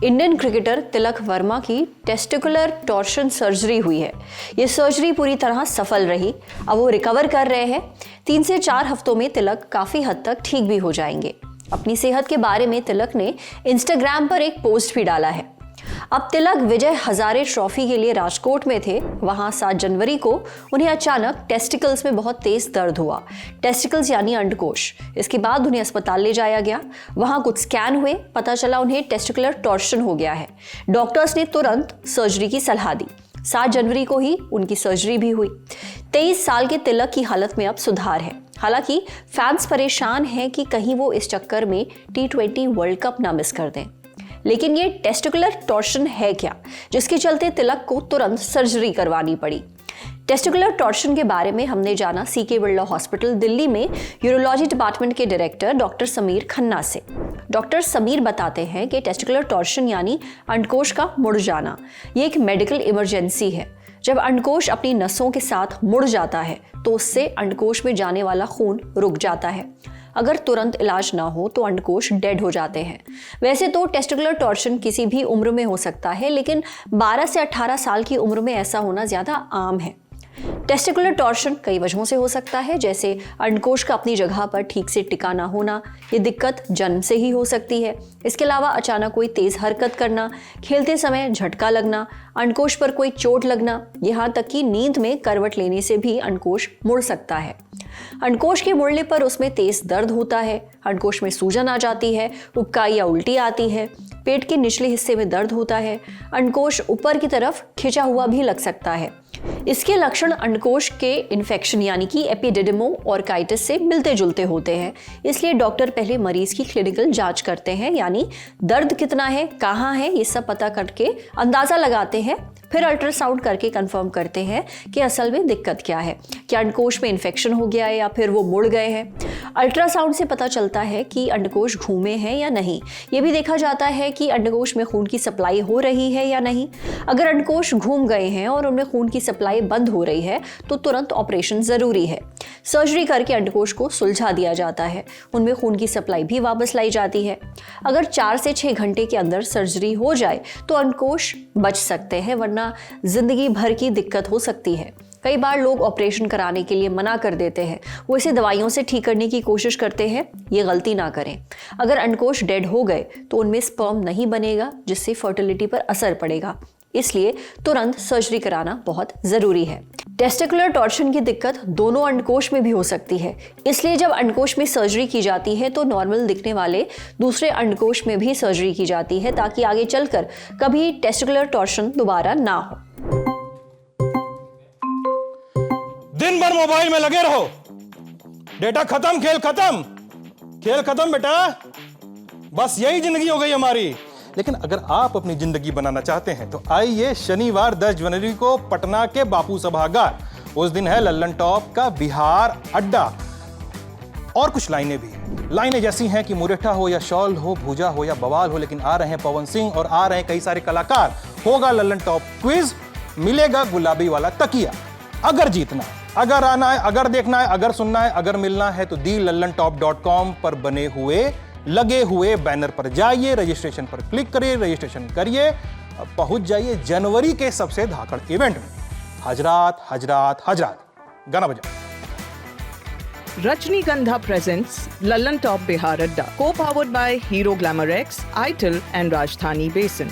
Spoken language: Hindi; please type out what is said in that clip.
इंडियन क्रिकेटर तिलक वर्मा की टेस्टिकुलर टॉर्शन सर्जरी हुई है। ये सर्जरी पूरी तरह सफल रही। अब वो रिकवर कर रहे हैं। 3 से 4 हफ्तों में तिलक काफी हद तक ठीक भी हो जाएंगे। अपनी सेहत के बारे में तिलक ने इंस्टाग्राम पर एक पोस्ट भी डाला है। अब तिलक विजय हजारे ट्रॉफी के लिए राजकोट में थे। वहां 7 जनवरी को उन्हें अचानक टेस्टिकल्स में बहुत तेज दर्द हुआ। टेस्टिकल्स यानी अंडकोश। इसके बाद उन्हें अस्पताल ले जाया गया। वहां कुछ स्कैन हुए, पता चला उन्हें टेस्टिकुलर टॉर्शन हो गया है। डॉक्टर्स ने तुरंत सर्जरी की सलाह दी। 7 जनवरी को ही उनकी सर्जरी भी हुई। 23 साल के तिलक की हालत में अब सुधार है। हालांकि फैंस परेशान हैं कि कहीं वो इस चक्कर में T20 वर्ल्ड कप ना मिस कर दें। लेकिन ये टेस्टिकुलर टॉर्शन है क्या, जिसके चलते तिलक को तुरंत सर्जरी करवानी पड़ी? टेस्टिकुलर टॉर्शन के बारे में हमने जाना CK बिरला हॉस्पिटल दिल्ली में यूरोलॉजी डिपार्टमेंट के डायरेक्टर डॉक्टर समीर खन्ना से। डॉक्टर समीर बताते हैं कि टेस्टिकुलर टॉर्शन यानी अंडकोश का मुड़ जाना, ये एक मेडिकल इमरजेंसी है। जब अंडकोश अपनी नसों के साथ मुड़ जाता है तो उससे अंडकोश में जाने वाला खून रुक जाता है। अगर तुरंत इलाज ना हो तो अंडकोश डेड हो जाते हैं। वैसे तो टेस्टिकुलर टॉर्शन किसी भी उम्र में हो सकता है, लेकिन 12 से 18 साल की उम्र में ऐसा होना ज्यादा आम है। टेस्टिकुलर टॉर्शन कई वजहों से हो सकता है, जैसे अंडकोश का अपनी जगह पर ठीक से टिका ना होना। ये दिक्कत जन्म से ही हो सकती है। इसके अलावा अचानक कोई तेज हरकत करना, खेलते समय झटका लगना, अंडकोश पर कोई चोट लगना, यहाँ तक कि नींद में करवट लेने से भी अंडकोश मुड़ सकता है। अंडकोश के मुड़ने पर उसमें तेज दर्द होता है। अंडकोश में सूजन आ जाती है, उबकाई या उल्टी आती है, पेट के निचले हिस्से में दर्द होता है, अंडकोश ऊपर की तरफ खिंचा हुआ भी लग सकता है। इसके लक्षण अंडकोश के इन्फेक्शन यानी कि एपिडिडमोऑर्काइटिस से मिलते जुलते होते हैं। इसलिए डॉक्टर पहले मरीज की क्लिनिकल जांच करते हैं, यानी दर्द कितना है, कहाँ है, ये सब पता करके अंदाजा लगाते हैं। फिर अल्ट्रासाउंड करके कंफर्म करते हैं कि असल में दिक्कत क्या है, क्या अंडकोश में इन्फेक्शन हो गया है या फिर वो मुड़ गए हैं। अल्ट्रासाउंड से पता चलता है कि अंडकोश घूमे हैं या नहीं। ये भी देखा जाता है कि अंडकोश में खून की सप्लाई हो रही है या नहीं। अगर अंडकोश घूम गए हैं और उनमें खून की सप्लाई बंद हो रही है तो तुरंत ऑपरेशन जरूरी है। सर्जरी करके अंडकोश को सुलझा दिया जाता है, उनमें खून की सप्लाई भी वापस लाई जाती है। अगर 4 से 6 घंटे के अंदर सर्जरी हो जाए तो अंडकोश बच सकते हैं, वरना जिंदगी भर की दिक्कत हो सकती है। कई बार लोग ऑपरेशन कराने के लिए मना कर देते हैं, वो इसे दवाइयों से ठीक करने की कोशिश करते हैं। ये गलती ना करें। अगर अंडकोश डेड हो गए तो उनमें स्पर्म नहीं बनेगा, जिससे फर्टिलिटी पर असर पड़ेगा। इसलिए तुरंत सर्जरी कराना बहुत जरूरी है। टेस्टिकुलर टॉर्शन की दिक्कत दोनों अंडकोश में भी हो सकती है। इसलिए जब अंडकोश में सर्जरी की जाती है तो नॉर्मल दिखने वाले दूसरे अंडकोश में भी सर्जरी की जाती है, ताकि आगे चलकर कभी टेस्टिकुलर टॉर्शन दोबारा ना हो। दिन भर मोबाइल में लगे रहो, डेटा खत्म, खेल खत्म, खेल खत्म बेटा। बस यही जिंदगी हो गई हमारी। लेकिन अगर आप अपनी जिंदगी बनाना चाहते हैं तो आइए शनिवार 10 जनवरी को पटना के बापू सभागार। उस दिन है लल्लन टॉप का बिहार अड्डा। और कुछ लाइनें भी, लाइनें जैसी हैं कि मुरेठा हो या शॉल हो, भूजा हो या बवाल हो, लेकिन आ रहे हैं पवन सिंह और आ रहे हैं कई सारे कलाकार। होगा लल्लन टॉप क्विज, मिलेगा गुलाबी वाला तकिया। अगर जीतना है, अगर आना है, अगर देखना है, अगर सुनना है, अगर मिलना है तो thelallanTop.com पर बने हुए लगे हुए बैनर पर जाइए, रजिस्ट्रेशन पर क्लिक करिए, रजिस्ट्रेशन करिए, पहुंच जाइए जनवरी के सबसे धाकड़ इवेंट में। हजरात हजरात हजरात, गाना बजाओ। रजनीगंधा presents Lallan Top Bihar Adda, co-powered by Hero Glamour X, ITIL and Rajdhani Basin.